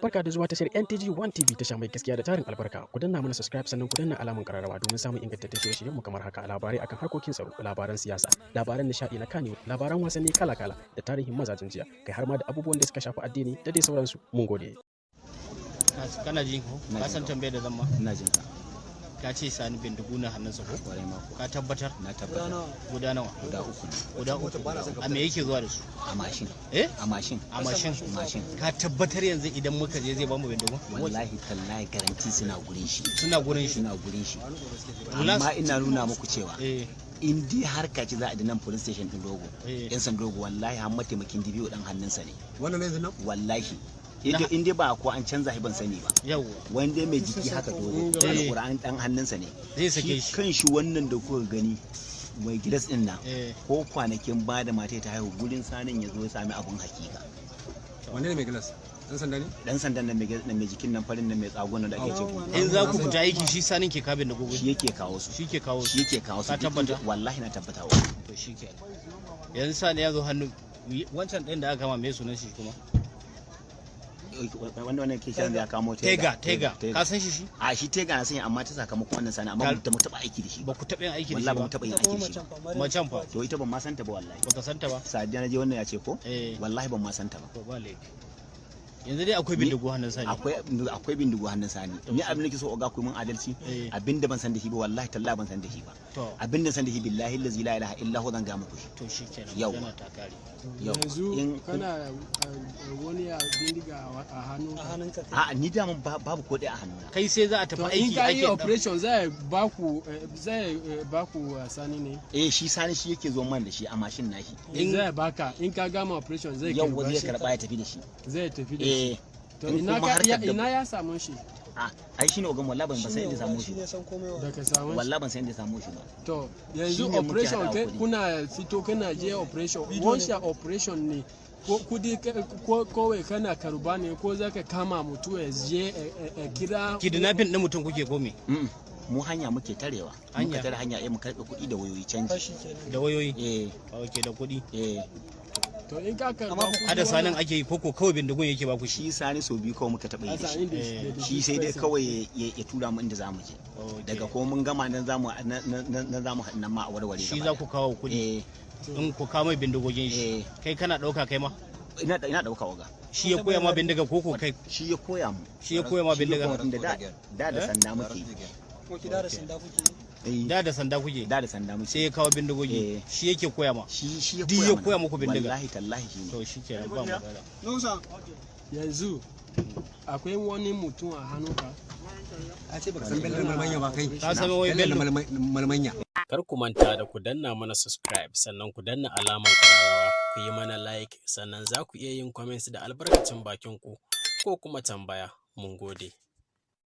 Barka da zuwa tashar NTG 1 TV, tasha mai gaskiya da tarin albarka. Ku danna mana subscribe sannan ku danna alamun kararrawa domin samun ingantaccen shirye-shiryenmu kamar haka: labarai akan harkokin tsaro, labaran siyasa, labaran nishaɗi na Kano, labaran wasanni kala-kala da tarihin mazajen jiya, kai har ma da abubuwan da suka shafi addini da dai sauransu. Mun gode. Kana jin ko? Ka san tambayar da zan ma? Ina jin ka. Ka ce sani bindigu na hannunsa ko? Kwarai ma ko. Ka tabbatar? Na tabbatar. Guda nawa? Guda uku. Guda uku. A me yake zuwa da su? A mashin. Eh? A mashin. A mashin. Mashin. Ka tabbatar yanzu idan muka je zai bamu bindigu? Wallahi tallahi garanti suna gurin shi. Suna gurin shi. Suna gurin shi. Amma ina nuna muku cewa in dai harka ce za a nan police station din Dogo. Yan san Dogo wallahi har mataimakin DBO dan hannunsa ne. Wannan ne yanzu nan? Wallahi. In dai ba ko an canza shi ban sani ba. Yau. Wanda mai jiki haka Dogo. Alƙur'an dan hannunsa ne. Zai sake shi. Kan shi wannan da kuka gani mai gidas din nan ko kwanakin ba da mata ta haihu gurin sanin ya zo ya sami abun hakika. Wanne ne mai gilas? Dan sanda ne? Dan sandan nan mai jikin nan farin nan mai tsagon da ake ce. In za ku fita aiki shi sanin ke kabin da gogo. Shi yake kawo su. Shi ke kawo su. Shi yake kawo su. Ka tabbata? Wallahi na tabbata wa. To shi ke. Yanzu sani ya zo hannu wancan ɗin da aka kama me sunan shi kuma? Wannan ke kiran da ya kamo Tega. Ka san shi? A shi Tega na sani amma ta sakamakon wannan sani amma ba mu taɓa aiki da shi. Ba ku taɓa yin aiki da shi ba. Wallahi ba ba. mu taɓa yin aiki da shi. Macan fa. To ita ban ma santa ba wallahi. Baka santa ba? Sadiya na je wannan ya ce ko? Wallahi ban ma santa ba. To ba laifi. Yanzu dai akwai bindigo hannun sani. Akwai bindigo hannun sani. Ni abin da ke so oga ku mun adalci. Abin da ban san da shi ba wallahi tallahi ban san da shi ba. Abin da san da shi billahi allazi la ilaha illa hu zan ga muku shi. To shikenan. Yau. Yana ta kare. Yanzu kana wani bindiga a hannunka? A ni da babu ko ɗaya a hannuna. Kai sai za a tafi aiki in ka yi operation zai baku sani ne? Shi sani shi yake zo man da shi a mashin nashi. Zai baka in ka gama operation zai yau zai karba ya tafi da shi. Zai tafi da shi. To ina ya samu shi? Ai shine ogan wallahi ban san inda samu shi. Da ka samu? Wallahi ban san inda samu shi ba. To yanzu operation kuna fito kana je operation. Wancan operation ne kudi kowai kana karuba ne ko zaka kama mutu ya je kira kidnapping din mutum kuke komi? Mu hanya muke tarewa. Muka tare hanya mu karɓe kuɗi da wayoyi canji. Da wayoyi? Okay, da kuɗi. To in ka karba hada sanin ake yi koko kawai bindigun yake ba ku shi? Shi sani so biyu kawai muka taɓa yi da shi. Shi sai dai kawai ya tura mu inda zamu je. Daga ko mun gama nan zamu haɗu nan ma a warware. Shi za ku kawo kuɗi? In ku kawo mai bindigogin shi. Kai kana ɗauka kai ma? Ina ɗauka waga. Shi ya koya ma bindiga koko kai? Shi ya koya mu. Shi ya koya ma bindiga? Da sanda muke. Da da sanda kuke? Da da sanda kuke? Da sanda muke. Sai ya kawo bindigogi? Shi yake koya ma? Shi ya koya. Ya koya muku bindiga? Wallahi tallahi shi ne. To shi ke ba magana. Yanzu akwai wani mutum a hannunka? A ce baka san bello malmanya ba kai. Ka san wai bello malmanya. Kar ku manta da ku danna mana subscribe sannan ku danna alamar kararrawa, ku yi mana like, sannan za ku iya yin comments da albarkacin bakin ku ko kuma tambaya. Mun gode.